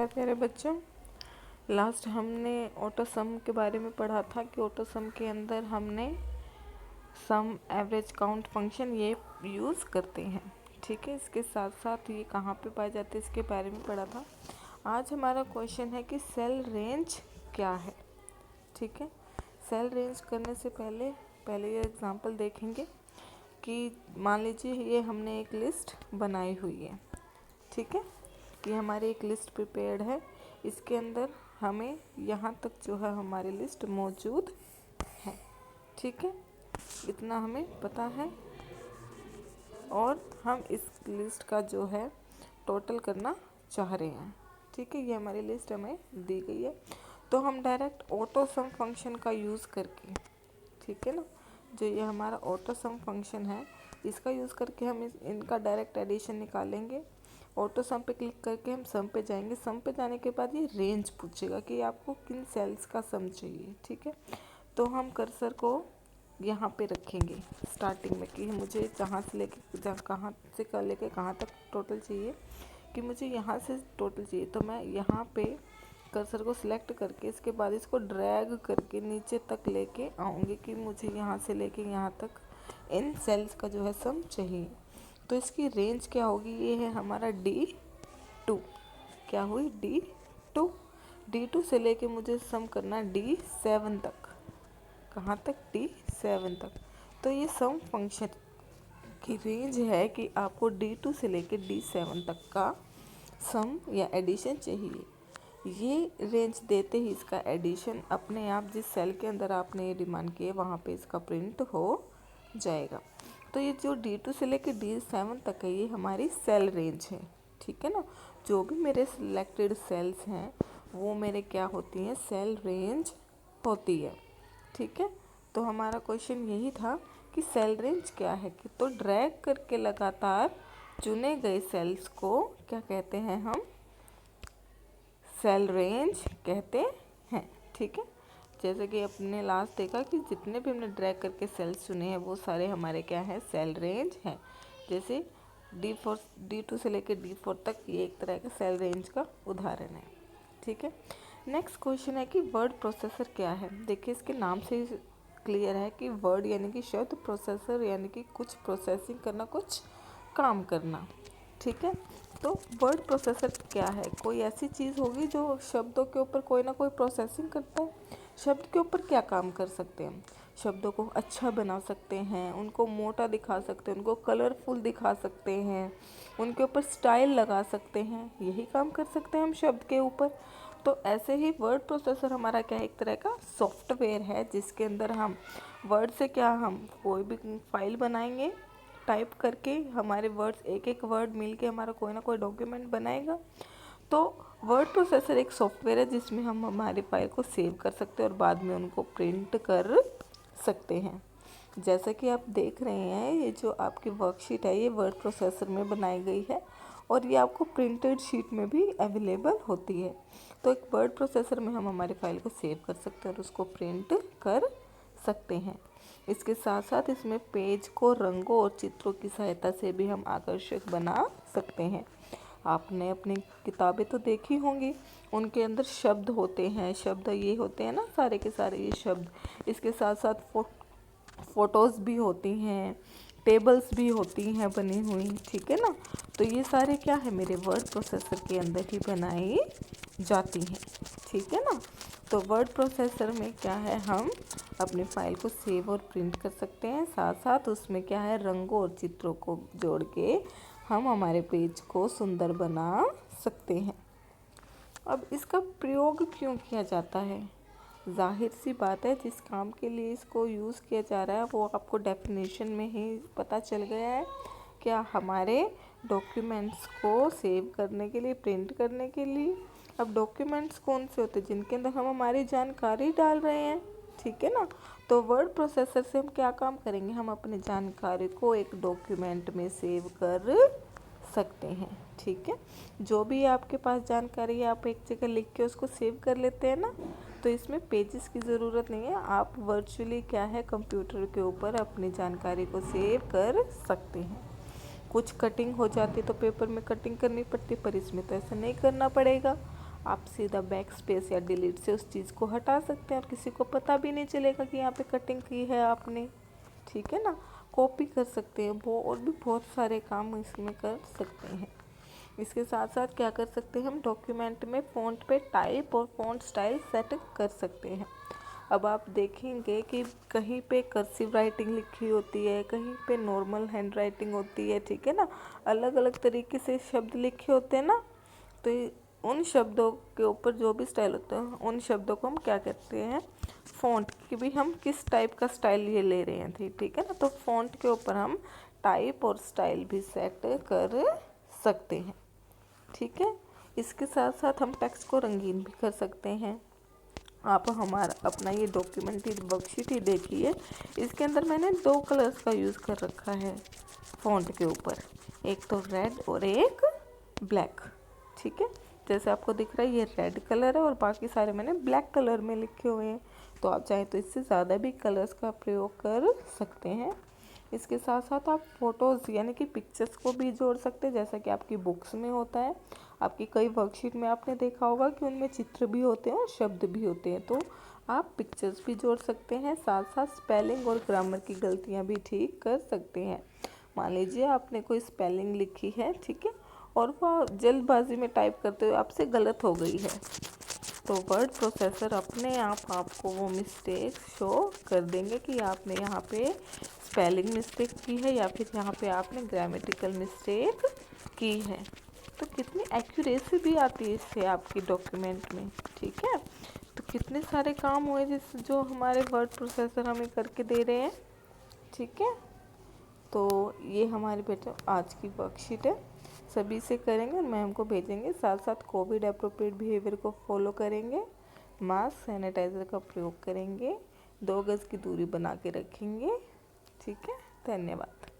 प्यारे बच्चों, लास्ट हमने ऑटो सम के बारे में पढ़ा था कि ऑटो सम के अंदर हमने सम एवरेज काउंट फंक्शन ये यूज़ करते हैं। ठीक है, इसके साथ साथ ये कहाँ पे पाए जाते हैं इसके बारे में पढ़ा था। आज हमारा क्वेश्चन है कि सेल रेंज क्या है। ठीक है, सेल रेंज करने से पहले ये एग्जांपल देखेंगे कि मान लीजिए ये हमने एक लिस्ट बनाई हुई है। ठीक है, ये हमारी एक लिस्ट प्रिपेयर्ड है, इसके अंदर हमें यहाँ तक जो है हमारी लिस्ट मौजूद है। ठीक है, इतना हमें पता है और हम इस लिस्ट का जो है टोटल करना चाह रहे हैं। ठीक है, ये हमारी लिस्ट हमें दी गई है, तो हम डायरेक्ट ऑटो सम फंक्शन का यूज़ करके, ठीक है ना, जो ये हमारा ऑटो सम फंक्शन है इसका यूज़ करके हम इनका डायरेक्ट एडिशन निकालेंगे। ऑटो सम पे क्लिक करके हम सम पे जाएंगे। सम पे जाने के बाद ये रेंज पूछेगा कि आपको किन सेल्स का सम चाहिए। ठीक है, तो हम कर्सर को यहाँ पे रखेंगे स्टार्टिंग में कि मुझे कहाँ से लेके कहाँ तक टोटल चाहिए, कि मुझे यहाँ से टोटल चाहिए। तो मैं यहाँ पे कर्सर को सिलेक्ट करके इसके बाद इसको ड्रैग करके नीचे तक लेके आऊँगी कि मुझे यहाँ से लेके यहाँ तक इन सेल्स का जो है सम चाहिए। तो इसकी रेंज क्या होगी, ये है हमारा D2। क्या हुई, D2। D2 से लेके मुझे सम करना D7 तक। कहाँ तक, D7 तक। तो ये सम फंक्शन की रेंज है कि आपको D2 से लेके D7 तक का सम या एडिशन चाहिए। ये रेंज देते ही इसका एडिशन अपने आप जिस सेल के अंदर आपने ये डिमांड किए वहाँ पे इसका प्रिंट हो जाएगा। तो ये जो D2 से लेके D7 तक है ये हमारी सेल रेंज है। ठीक है ना, जो भी मेरे सिलेक्टेड सेल्स हैं वो मेरे क्या होती हैं, सेल रेंज होती है। ठीक है, तो हमारा क्वेश्चन यही था कि सेल रेंज क्या है, कि तो ड्रैग करके लगातार चुने गए सेल्स को क्या कहते हैं, हम सेल रेंज कहते हैं। ठीक है, जैसे कि अपने लास्ट देखा कि जितने भी हमने ड्रैग करके सेल्स चुने हैं वो सारे हमारे क्या हैं, सेल रेंज हैं। जैसे D2 से लेकर D4 तक ये एक तरह का सेल रेंज का उदाहरण है। ठीक है, नेक्स्ट क्वेश्चन है कि वर्ड प्रोसेसर क्या है। देखिए इसके नाम से ही क्लियर है कि वर्ड यानी कि शब्द, प्रोसेसर यानी कि कुछ प्रोसेसिंग करना, कुछ काम करना। ठीक है, तो वर्ड प्रोसेसर क्या है, कोई ऐसी चीज़ होगी जो शब्दों के ऊपर कोई ना कोई प्रोसेसिंग करता है। शब्द के ऊपर क्या काम कर सकते हैं, शब्दों को अच्छा बना सकते हैं, उनको मोटा दिखा सकते हैं, उनको कलरफुल दिखा सकते हैं, उनके ऊपर स्टाइल लगा सकते हैं, यही काम कर सकते हैं हम शब्द के ऊपर। तो ऐसे ही वर्ड प्रोसेसर हमारा क्या है, एक तरह का सॉफ्टवेयर है जिसके अंदर हम वर्ड से क्या, हम कोई भी फाइल बनाएंगे टाइप करके, हमारे वर्ड्स एक एक वर्ड मिल के हमारा कोई ना कोई डॉक्यूमेंट बनाएगा। तो वर्ड प्रोसेसर एक सॉफ्टवेयर है जिसमें हम हमारी फाइल को सेव कर सकते हैं और बाद में उनको प्रिंट कर सकते हैं। जैसा कि आप देख रहे हैं ये जो आपकी वर्कशीट है ये वर्ड प्रोसेसर में बनाई गई है और ये आपको प्रिंटेड शीट में भी अवेलेबल होती है। तो एक वर्ड प्रोसेसर में हम हमारी फाइल को सेव कर सकते हैं और उसको प्रिंट कर सकते हैं। इसके साथ साथ इसमें पेज को रंगों और चित्रों की सहायता से भी हम आकर्षक बना सकते हैं। आपने अपनी किताबें तो देखी होंगी, उनके अंदर शब्द होते हैं, शब्द ये होते हैं ना सारे के सारे ये शब्द। इसके साथ साथ फ़ोटोज़ भी होती हैं, टेबल्स भी होती हैं बनी हुई। ठीक है ना, तो ये सारे क्या है, मेरे वर्ड प्रोसेसर के अंदर ही बनाई जाती हैं। ठीक है ना, तो वर्ड प्रोसेसर में क्या है, हम अपनी फाइल को सेव और प्रिंट कर सकते हैं, साथ साथ उसमें क्या है, रंगों और चित्रों को जोड़ के हम हमारे पेज को सुंदर बना सकते हैं। अब इसका प्रयोग क्यों किया जाता है, जाहिर सी बात है जिस काम के लिए इसको यूज़ किया जा रहा है वो आपको डेफिनेशन में ही पता चल गया है। क्या, हमारे डॉक्यूमेंट्स को सेव करने के लिए, प्रिंट करने के लिए। अब डॉक्यूमेंट्स कौन से होते हैं, जिनके अंदर हम हमारी जानकारी डाल रहे हैं। ठीक है ना, तो वर्ड प्रोसेसर से हम क्या काम करेंगे, हम अपनी जानकारी को एक डॉक्यूमेंट में सेव कर सकते हैं। ठीक है, जो भी आपके पास जानकारी है आप एक जगह लिख के उसको सेव कर लेते हैं ना, तो इसमें पेजेस की ज़रूरत नहीं है, आप वर्चुअली क्या है, कंप्यूटर के ऊपर अपनी जानकारी को सेव कर सकते हैं। कुछ कटिंग हो जाती तो पेपर में कटिंग करनी पड़ती, पर इसमें तो ऐसा नहीं करना पड़ेगा। आप सीधा बैक स्पेस या डिलीट से उस चीज़ को हटा सकते हैं और किसी को पता भी नहीं चलेगा कि यहाँ पे कटिंग की है आपने, ठीक है ना। कॉपी कर सकते हैं वो, और भी बहुत सारे काम इसमें कर सकते हैं। इसके साथ साथ क्या कर सकते हैं हम, डॉक्यूमेंट में फ़ॉन्ट पे टाइप और फ़ॉन्ट स्टाइल सेट कर सकते हैं। अब आप देखेंगे कि कहीं पे कर्सिव राइटिंग लिखी होती है, कहीं पे नॉर्मल हैंड राइटिंग होती है, ठीक है ना। अलग अलग तरीके से शब्द लिखे होते हैं ना, तो उन शब्दों के ऊपर जो भी स्टाइल होता है उन शब्दों को हम क्या कहते हैं, फ़ॉन्ट कि भी हम किस टाइप का स्टाइल ये ले रहे हैं, ठीक है ना। तो फ़ॉन्ट के ऊपर हम टाइप और स्टाइल भी सेट कर सकते हैं, ठीक है। इसके साथ साथ हम टेक्स्ट को रंगीन भी कर सकते हैं। आप हमारा अपना ये डॉक्यूमेंट वर्कशीट ही देखिए, इसके अंदर मैंने 2 कलर्स का यूज़ कर रखा है फ़ॉन्ट के ऊपर, एक तो रेड और एक ब्लैक, ठीक है। जैसे आपको दिख रहा है ये रेड कलर है और बाकी सारे मैंने ब्लैक कलर में लिखे हुए हैं। तो आप चाहे तो इससे ज़्यादा भी कलर्स का प्रयोग कर सकते हैं। इसके साथ साथ आप फ़ोटोज़ यानी कि पिक्चर्स को भी जोड़ सकते हैं, जैसा कि आपकी बुक्स में होता है। आपकी कई वर्कशीट में आपने देखा होगा कि उनमें चित्र भी होते हैं और शब्द भी होते हैं, तो आप पिक्चर्स भी जोड़ सकते हैं। साथ साथ स्पेलिंग और ग्रामर की गलतियाँ भी ठीक कर सकते हैं। मान लीजिए आपने कोई स्पेलिंग लिखी है, ठीक है, और वह जल्दबाजी में टाइप करते हुए आपसे गलत हो गई है, तो वर्ड प्रोसेसर अपने आप आपको वो मिस्टेक शो कर देंगे कि आपने यहाँ पे स्पेलिंग मिस्टेक की है या फिर यहाँ पे आपने ग्रामेटिकल मिस्टेक की है। तो कितनी एक्यूरेसी भी आती है इससे आपकी डॉक्यूमेंट में, ठीक है। तो कितने सारे काम हुए जो हमारे वर्ड प्रोसेसर हमें करके दे रहे हैं, ठीक है। तो ये हमारे बेटे आज की वर्कशीट है, सभी से करेंगे और मैम को भेजेंगे। साथ साथ कोविड अप्रोप्रिएट बिहेवियर को फॉलो करेंगे, मास्क सैनिटाइज़र का प्रयोग करेंगे, 2 गज़ की दूरी बना के रखेंगे, ठीक है। धन्यवाद।